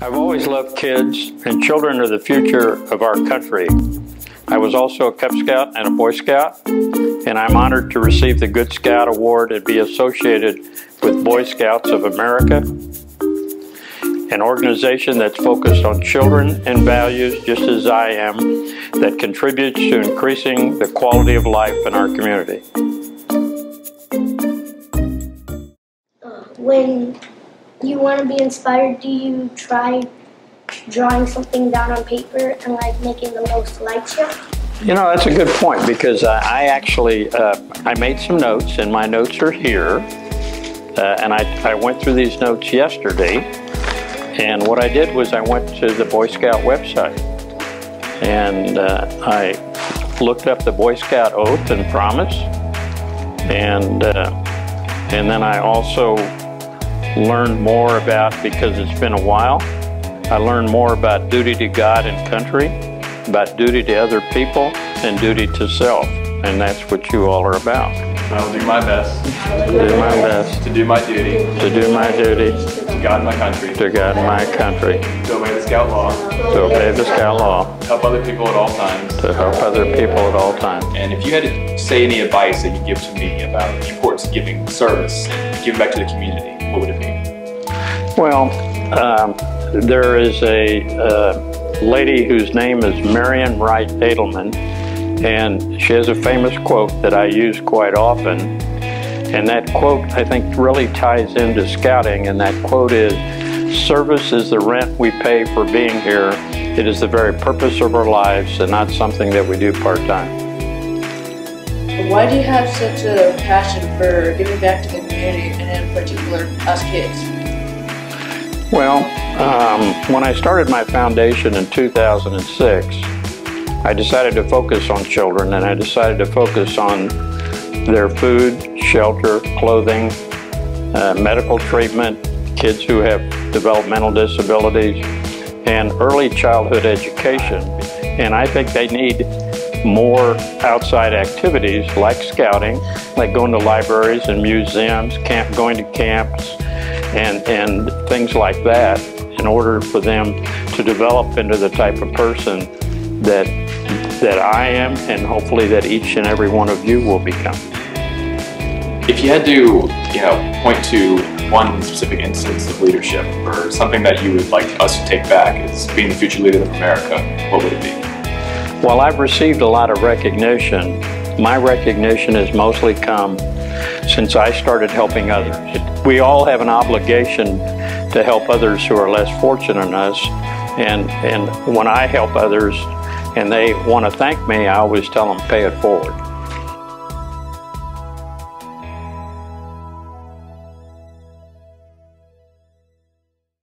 I've always loved kids, and children are the future of our country. I was also a Cub Scout and a Boy Scout, and I'm honored to receive the Good Scout Award and be associated with Boy Scouts of America, an organization that's focused on children and values just as I am, that contributes to increasing the quality of life in our community. When you want to be inspired, do you try drawing something down on paper and like making the most slideshow? You know, that's a good point, because I actually I made some notes, and my notes are here. And I went through these notes yesterday, and what I did was I went to the Boy Scout website, and I looked up the Boy Scout oath and promise, and then I also learned more about, because it's been a while, I learned more about duty to God and country, about duty to other people, and duty to self, and that's what you all are about. I will do my best. Do my best. To do my duty. To do my duty. To God and my country. To God and my country. To obey the Scout law. To obey the Scout law. To help other people at all times. To help other people at all times. And if you had to say any advice that you give to me about the importance of giving service, giving back to the community, what would it be? Well, there is a lady whose name is Marian Wright Edelman, and she has a famous quote that I use quite often, and that quote I think really ties into scouting, and that quote is, "Service is the rent we pay for being here. It is the very purpose of our lives and not something that we do part-time." Why do you have such a passion for giving back to the community, and in particular us kids? Well, when I started my foundation in 2006, I decided to focus on children, and I decided to focus on their food, shelter, clothing, medical treatment, kids who have developmental disabilities, and early childhood education. And I think they need more outside activities like scouting, like going to libraries and museums, going to camps, and things like that, in order for them to develop into the type of person that I am, and hopefully that each and every one of you will become. If you had to, point to one specific instance of leadership or something that you would like us to take back as being the future leader of America, what would it be? Well, I've received a lot of recognition. My recognition has mostly come since I started helping others. We all have an obligation to help others who are less fortunate than us, and when I help others and they want to thank me, I always tell them, pay it forward.